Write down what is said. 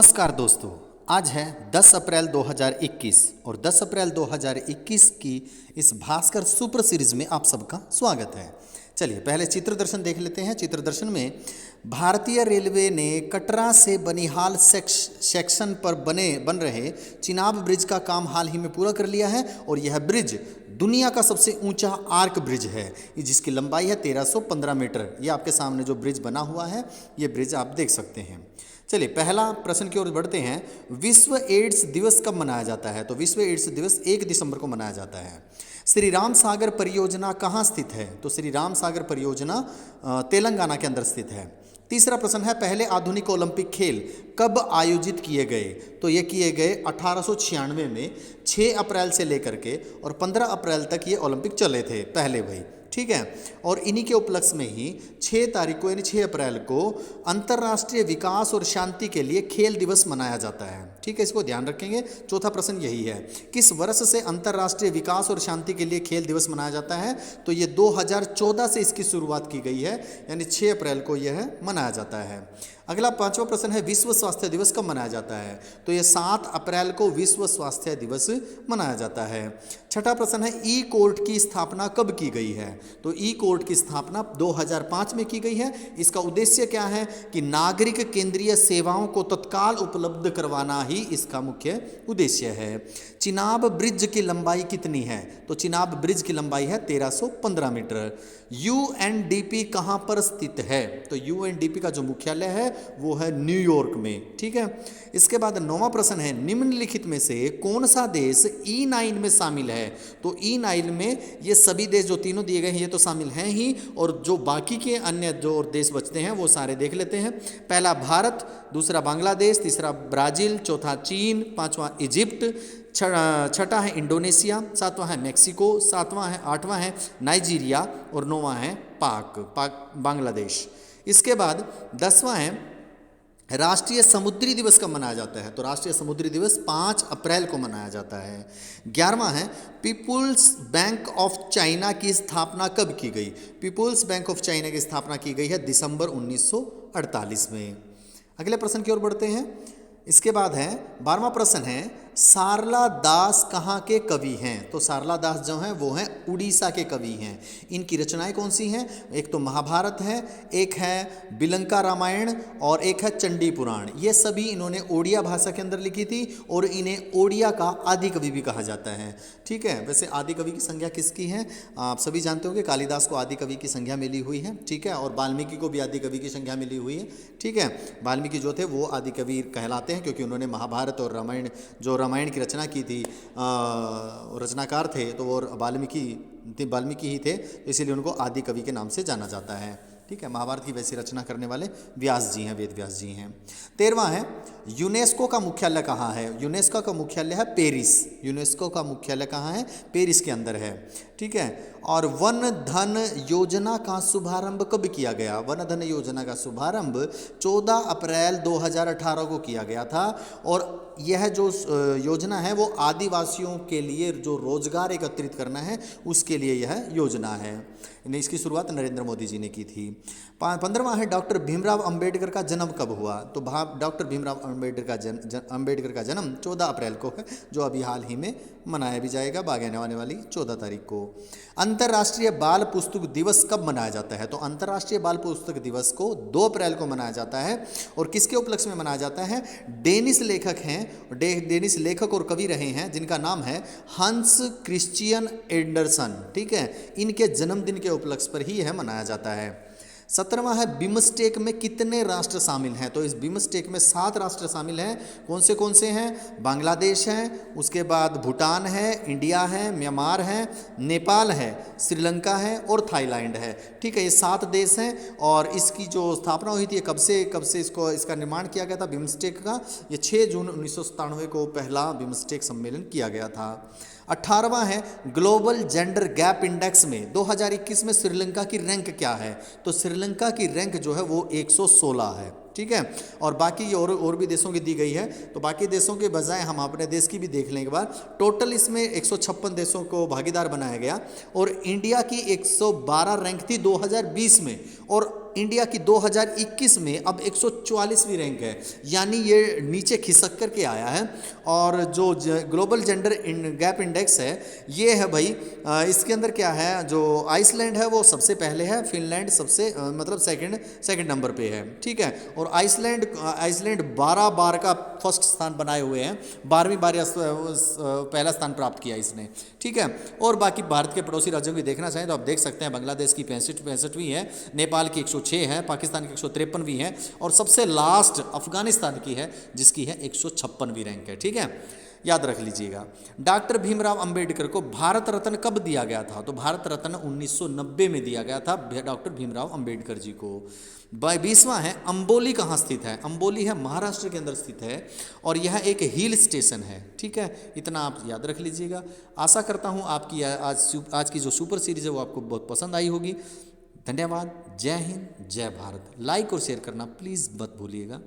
नमस्कार दोस्तों, आज है 10 अप्रैल 2021 और 10 अप्रैल 2021 की इस भास्कर सुपर सीरीज में आप सबका स्वागत है। चलिए पहले चित्र दर्शन देख लेते हैं। चित्र दर्शन में भारतीय रेलवे ने कटरा से बनिहाल सेक्शन पर बन रहे चिनाब ब्रिज का काम हाल ही में पूरा कर लिया है और यह ब्रिज दुनिया का सबसे ऊंचा आर्क ब्रिज है, जिसकी लंबाई है 1315 मीटर। ये आपके सामने जो ब्रिज बना हुआ है, ये ब्रिज आप देख सकते हैं। चलिए पहला प्रश्न की ओर बढ़ते हैं। विश्व एड्स दिवस कब मनाया जाता है? तो विश्व एड्स दिवस 1 दिसंबर को मनाया जाता है। श्री राम सागर परियोजना कहाँ स्थित है? तो श्री राम सागर परियोजना तेलंगाना के अंदर स्थित है। तीसरा प्रश्न है, पहले आधुनिक ओलंपिक खेल कब आयोजित किए गए? तो ये किए गए 1896 में 6 अप्रैल से लेकर के और 15 अप्रैल तक ये ओलंपिक चले थे पहले भाई, ठीक है। और इन्हीं के उपलक्ष्य में ही 6 तारीख को यानी 6 अप्रैल को अंतर्राष्ट्रीय विकास और शांति के लिए खेल दिवस मनाया जाता है, ठीक है। इसको ध्यान रखेंगे। चौथा प्रश्न यही है, किस वर्ष से अंतर्राष्ट्रीय विकास और शांति के लिए खेल दिवस मनाया जाता है? तो ये 2014 से इसकी शुरुआत की गई है, यानी 6 अप्रैल को यह मनाया जाता है। अगला पांचवा प्रश्न है, विश्व स्वास्थ्य दिवस कब मनाया जाता है? तो यह 7 अप्रैल को विश्व स्वास्थ्य दिवस मनाया जाता है। छठा प्रश्न है, ई कोर्ट की स्थापना कब की गई है? तो ई कोर्ट की स्थापना 2005 में की गई है। इसका उद्देश्य क्या है कि नागरिक केंद्रीय सेवाओं को तत्काल उपलब्ध करवाना ही इसका मुख्य उद्देश्य है। चिनाब ब्रिज की लंबाई कितनी है? तो चिनाब ब्रिज की लंबाई है 1315 मीटर। यूएनडीपी कहाँ पर स्थित है? तो यूएनडीपी का जो मुख्यालय है वो है न्यूयॉर्क में, ठीक है। इसके बाद 9वां प्रश्न है, निम्नलिखित में से कौन सा देश E9 में शामिल है? तो E9 में ये सभी देश जो तीनों दिए गए हैं ये तो शामिल हैं ही, और जो बाकी के अन्य जो देश बचते हैं वो सारे देख लेते हैं। पहला भारत, दूसरा बांग्लादेश, तीसरा ब्राजील, चौथा चीन, पांचवा इजिप्ट, छठा है इंडोनेशिया, सातवां है मेक्सिको, आठवां है नाइजीरिया और 9वां है बांग्लादेश। इसके बाद 10वां है, राष्ट्रीय समुद्री दिवस कब मनाया जाता है? तो राष्ट्रीय समुद्री दिवस 5 अप्रैल को मनाया जाता है। 11वां है, पीपुल्स बैंक ऑफ चाइना की स्थापना कब की गई? पीपुल्स बैंक ऑफ चाइना की स्थापना की गई है दिसंबर 1948 में। अगले प्रश्न की ओर बढ़ते हैं। इसके बाद है 12वां प्रश्न है, सारला दास कहाँ के कवि हैं? तो सारला दास जो हैं वो हैं उड़ीसा के कवि हैं। इनकी रचनाएं कौन सी हैं? एक तो महाभारत है, एक है बिलंका रामायण और एक है चंडी पुराण। ये सभी इन्होंने ओडिया भाषा के अंदर लिखी थी और इन्हें ओडिया का आदि कवि भी कहा जाता है, ठीक है। वैसे आदि कवि की संज्ञा किसकी है? आप सभी जानते होंगे, कालिदास को आदि कवि की संज्ञा मिली हुई है, ठीक है। और वाल्मीकि को भी आदि कवि की संज्ञा मिली हुई है, ठीक है। वाल्मीकि जो थे वो आदि कवि कहलाते हैं क्योंकि उन्होंने महाभारत और रामायण रामायण की रचना की थी, रचनाकार थे तो वो वाल्मीकि ही थे, इसीलिए उनको आदि कवि के नाम से जाना जाता है, ठीक है। महाभारत की वैसी रचना करने वाले व्यास जी हैं, वेद व्यास जी हैं। 13वां है, यूनेस्को का मुख्यालय कहाँ है? यूनेस्को का मुख्यालय है पेरिस। यूनेस्को का मुख्यालय कहाँ है? पेरिस के अंदर है, ठीक है। और वन धन योजना का शुभारंभ कब किया गया? वन धन योजना का शुभारंभ 14 अप्रैल 2018 को किया गया था और यह जो योजना है वो आदिवासियों के लिए जो रोजगार एकत्रित करना है उसके लिए यह योजना है। इसकी शुरुआत नरेंद्र मोदी जी ने की थी। 15वां है, डॉक्टर भीमराव अंबेडकर का जन्म कब हुआ? तो डॉक्टर भीमराव अंबेडकर का जन्म 14 अप्रैल को है, जो अभी हाल ही में मनाया भी जाएगा आने वाली 14 तारीख को। अंतर्राष्ट्रीय बाल पुस्तक दिवस कब मनाया जाता है? तो अंतर्राष्ट्रीय बाल पुस्तक दिवस को 2 अप्रैल को मनाया जाता है और किसके उपलक्ष्य में मनाया जाता है? डेनिश लेखक हैं, डेनिश लेखक और कवि रहे हैं जिनका नाम है हंस क्रिश्चियन एंडरसन, ठीक है। इनके जन्मदिन के उपलक्ष्य पर ही यह मनाया जाता है। 17वां है, बिमस्टेक में कितने राष्ट्र शामिल हैं? तो इस बिमस्टेक में 7 राष्ट्र शामिल हैं। कौन से हैं? बांग्लादेश है, उसके बाद भूटान है, इंडिया है, म्यांमार है, नेपाल है, श्रीलंका है और थाईलैंड है, ठीक है। ये 7 देश हैं और इसकी जो स्थापना हुई थी कब से इसका निर्माण किया गया था बिमस्टेक का? ये 6 जून 1997 को पहला बिमस्टेक सम्मेलन किया गया था। 18वां है, ग्लोबल जेंडर गैप इंडेक्स में 2021 में श्रीलंका की रैंक क्या है? तो श्रीलंका की रैंक जो है वो 116 है, ठीक है। और बाकी ये और भी देशों की दी गई है, तो बाकी देशों के बजाय हम अपने देश की भी देख लें एक बार। टोटल इसमें 156 देशों को भागीदार बनाया गया और इंडिया की 112 रैंक थी 2020 में, और इंडिया की 2021 में अब 144वीं रैंक है, यानी ये नीचे खिसक कर के आया है। और जो ग्लोबल जेंडर गैप इंडेक्स है ये है भाई, इसके अंदर क्या है, जो आइसलैंड है वो सबसे पहले है, फिनलैंड सबसे मतलब सेकंड नंबर पे है, ठीक है। और आइसलैंड 12 बार का फर्स्ट स्थान बनाए हुए हैं, 12वीं बार पहला स्थान प्राप्त किया इसने, ठीक है। और बाकी भारत के पड़ोसी राज्यों की देखना चाहें तो आप देख सकते हैं, बांग्लादेश की 65वीं है, नेपाल की 106 है, पाकिस्तान की 153वीं है, और सबसे लास्ट अफगानिस्तान की है जिसकी है 156वीं रैंक है, ठीक है। याद रख लीजिएगा। डॉक्टर भीमराव अंबेडकर को भारत रत्न कब दिया गया था? तो भारत रत्न 1990 में दिया गया था डॉक्टर भीमराव अंबेडकर जी को। 20वां है, अंबोली कहाँ स्थित है? अंबोली है महाराष्ट्र के अंदर स्थित है, और यह एक हिल स्टेशन है, ठीक है। इतना आप याद रख लीजिएगा। आशा करता हूँ आपकी आज की जो सुपर सीरीज है वो आपको बहुत पसंद आई होगी। धन्यवाद। जय हिंद, जय भारत। लाइक और शेयर करना प्लीज़ मत भूलिएगा।